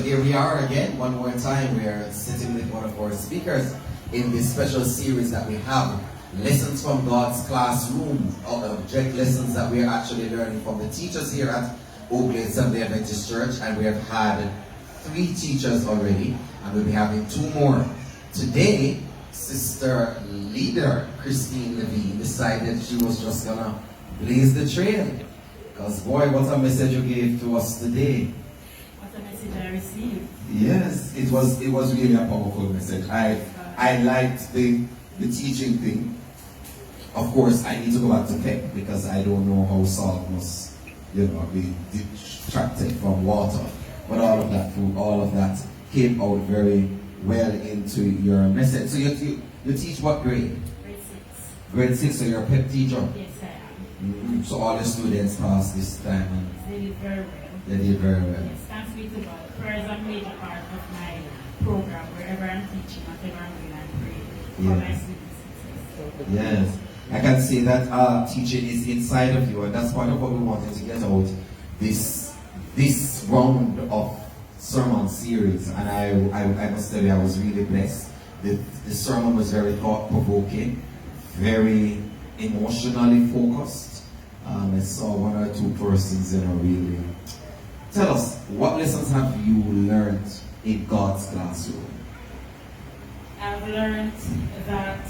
here we are again, one more time. We are sitting with one of our speakers in this special series that we have, Lessons from God's Classroom, object lessons that we are actually learning from the teachers here at Seventh-day Adventist Church. And we have had 3 teachers already, and we'll be having 2 more. Today, Sister Leader Christine Levene decided she was just gonna blaze the trail. Because boy, what a message you gave to us today. What a message I received. Yes, it was really a powerful message. I liked the teaching thing. Of course, I need to go back to Peck because I don't know how salt must, be detracted from water. But all of that came out very well into your message. So you teach what grade? Grade 6. Grade 6, so you're a Peck teacher? Yes, I am. So all the students passed this time? And they did very well. They did very well. Yes, thanks be to God. Prayer is a major part of my program. Wherever I'm teaching, whatever I'm doing, I pray for my students' success. Yes. I can see that teaching is inside of you, and that's part of what we wanted to get out this round of sermon series. And I must tell you, I was really blessed. The sermon was very thought-provoking, very emotionally focused. I saw 1 or 2 persons, really. Tell us, what lessons have you learned in God's classroom? I've learned that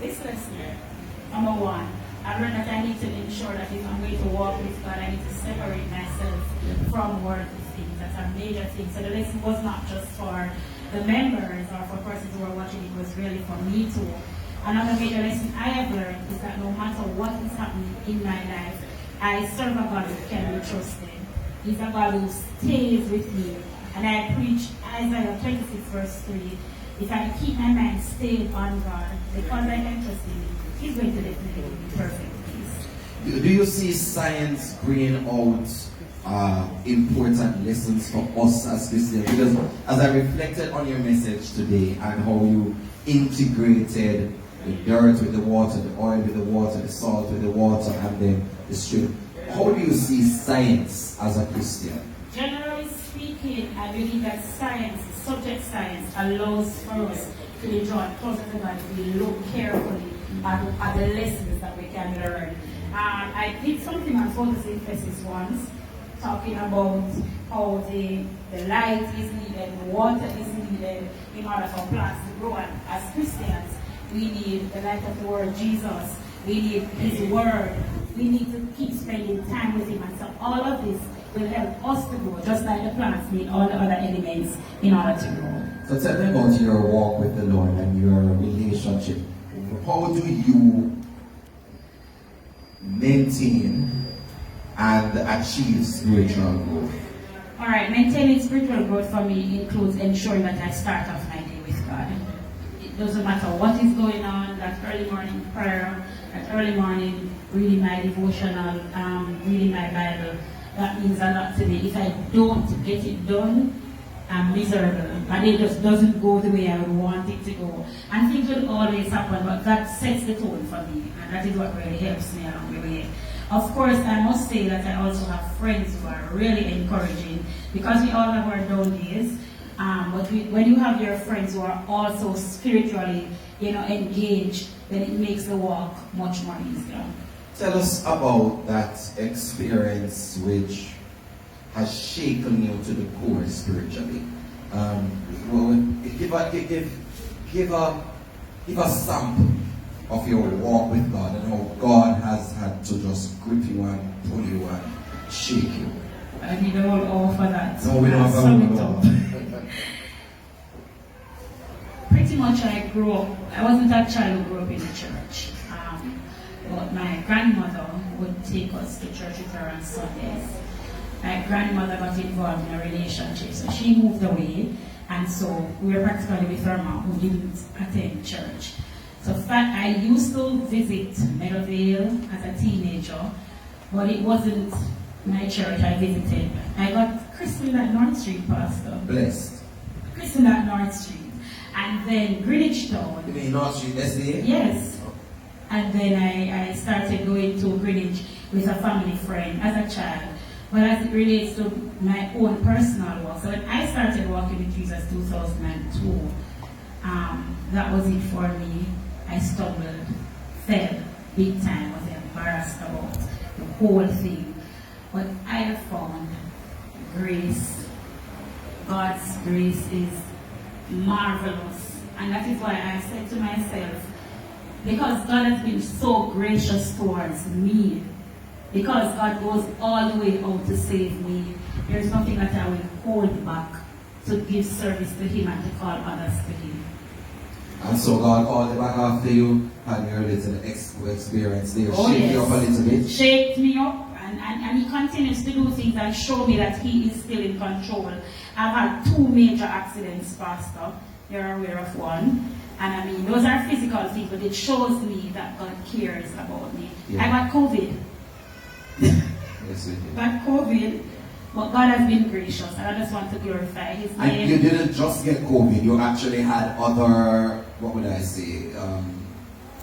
this lesson, number 1, I've learned that I need to ensure that if I'm going to walk with God, I need to separate myself from worldly things. That's a major thing. So the lesson was not just for the members or for persons who are watching, it was really for me too. Another major lesson I have learned is that no matter what is happening in my life, I serve a God who can be trusted. He's a God who stays with me. And I preach Isaiah 26 verse 3. If I keep my mind stayed on God, because I can trust Him, He's going to definitely give me perfect peace. Do you see science bringing out important lessons for us as Christians? Because as I reflected on your message today and how you integrated the dirt with the water, the oil with the water, the salt with the water, and then the stream, how do you see science as a Christian? Generally speaking, I believe that science, subject science, allows for us to be drawn closer to God, to look carefully at the lessons that we can learn. I did something on photosynthesis once, talking about how the light is needed, water is needed in order for plants to grow. And as Christians, we need the light of the Word, Jesus. We need His Word. We need to keep spending time with Him. And so all of this will help us to grow, just like the plants need all the other elements in order to grow. So tell me about your walk with the Lord and your relationship. How do you maintain and achieve spiritual growth? All right, maintaining spiritual growth for me includes ensuring that I start off my day with God. It doesn't matter what is going on, that early morning prayer, that early morning reading my devotional, reading my Bible, that means a lot to me. If I don't get it done, I'm miserable. And it just doesn't go the way I would want it to go. And things will always happen, but that sets the tone for me. And that is what really helps me along the way. Of course, I must say that I also have friends who are really encouraging, because we all have our down days. But when you have your friends who are also spiritually, engaged, then it makes the walk much more easier. Tell us about that experience which has shaken you to the core spiritually. Give a sample of your walk with God and how God has had to just grip you and pull you and shake you. I need a whole hour for that. No, we don't have a whole hour. Pretty much I wasn't a child who grew up in the church. But my grandmother would take us to church with her on Sundays. My grandmother got involved in a relationship, so she moved away, and so we were practically with her mom, who didn't attend church. So I used to visit Meadowvale as a teenager, but it wasn't my church I visited. I got christened at North Street, Pastor. Blessed. Christened at North Street. And then Greenwich Town. You mean North Street, SDA? Yes. And then I started going to Greenwich with a family friend as a child. Well, as it relates to my own personal walk, so when I started walking with Jesus 2002, that was it for me. I stumbled, fell, big time, was embarrassed about the whole thing. But I have found grace. God's grace is marvelous. And that is why I said to myself, because God has been so gracious towards me, because God goes all the way out to save me, there is nothing that I will hold back to give service to Him and to call others to Him. And so God called you back after you had your little experience there. Oh, Shake yes. you up a little bit. Shaped me up, and He continues to do things and show me that He is still in control. I've had 2 major accidents, Pastor. You're aware of one. And I mean, those are physical things, but it shows me that God cares about me. Yeah. I got COVID. Yes, we did. Got COVID, but God has been gracious, and I just want to glorify His name. And you didn't just get COVID, you actually had other, what would I say,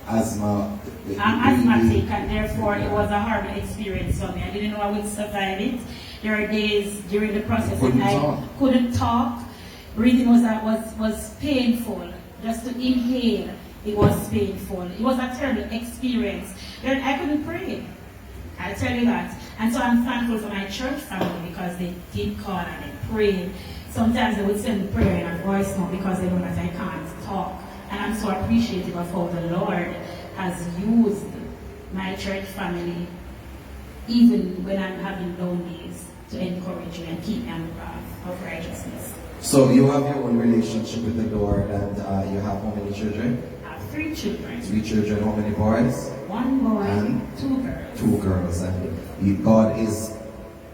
asthma. I'm asthmatic, and therefore it was a horrible experience for me. I didn't know I would survive it. There were days during the process that I couldn't talk. Breathing was painful. Just to inhale, it was painful. It was a terrible experience. Then I couldn't pray. I'll tell you that. And so I'm thankful for my church family because they did call and they prayed. Sometimes they would send prayer in a voice note because they know that I can't talk. And I'm so appreciative of how the Lord has used my church family, even when I'm having down days, to encourage me and keep me on the path of righteousness. So you have your own relationship with the Lord, and you have how many children? I have 3 children. 3 children. How many boys? 1 boy, And 2 girls. 2 girls. And God is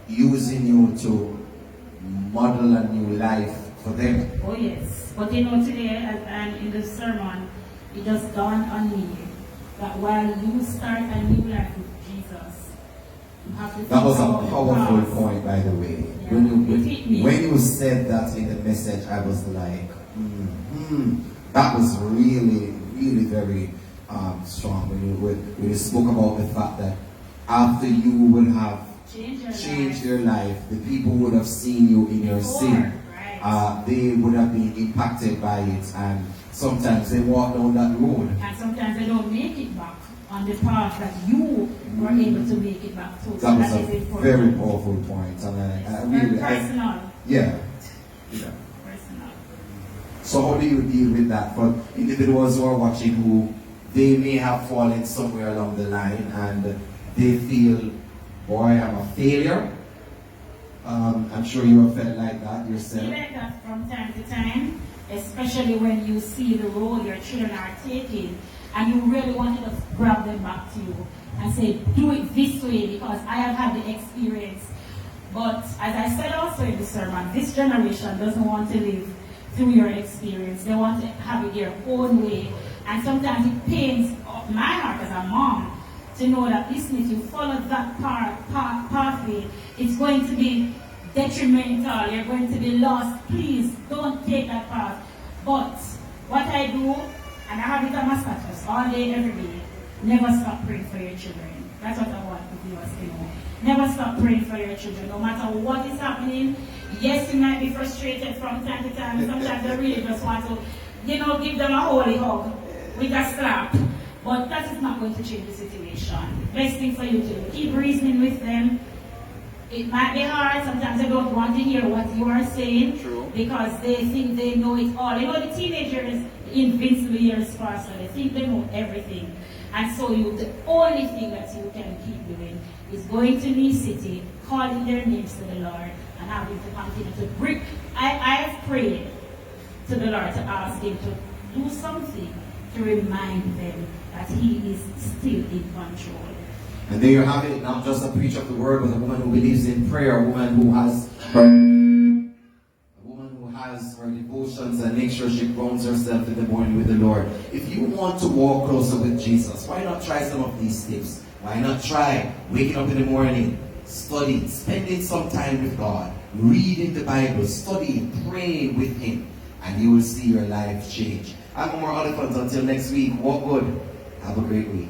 using you to model a new life for them. Oh yes. But you know, today, and in the sermon, it just dawned on me that while you start a new life with Jesus, you have to That was a think about the powerful cross. point, by the way. Yeah. When you said that in the message, I was like, that was really, really very strong. When you spoke about the fact that after you would have changed your life, the people would have seen you in your sin. Right. They would have been impacted by it, and sometimes they walk down that road. And sometimes they don't make it back on the path that you were able to make it back to. That was is a important. very powerful point, and I really, personal. yeah. Personal. So how do you deal with that for individuals who are watching who they may have fallen somewhere along the line and they feel, boy, I'm a failure? I'm sure you have felt like that yourself. I feel like that from time to time, especially when you see the road your children are taking and you really want to grab them back to you and say, do it this way because I have had the experience. But as I said also in the sermon, this generation doesn't want to live through your experience. They want to have it their own way. And sometimes it pains my heart as a mom to know that, listen, if you follow that pathway, it's going to be detrimental. You're going to be lost. Please don't take that path. But what I do, and I have it on my status all day, every day, never stop praying for your children. That's what I want the viewers to know. Never stop praying for your children, no matter what is happening. Yes, you might be frustrated from time to time. Sometimes they really just want to, give them a holy hug with a slap. But that is not going to change the situation. Best thing for you to do, keep reasoning with them. It might be hard. Sometimes they don't want to hear what you are saying. True. Because they think they know it all. The teenagers, invincible years faster. They think they know everything. And so the only thing that you can keep doing is going to Knee City, calling their names to the Lord, and having to continue to bring. I have prayed to the Lord to ask Him to do something to remind them that He is still in control. And there you have it, not just a preacher of the word, but a woman who believes in prayer, a woman who has her devotions and make sure she grounds herself in the morning with the Lord. If you want to walk closer with Jesus, why not try some of these tips? Why not try waking up in the morning, studying, spending some time with God, reading the Bible, studying, praying with Him, and you will see your life change. I'm Omar Oliphant. Until next week, walk good. Have a great week.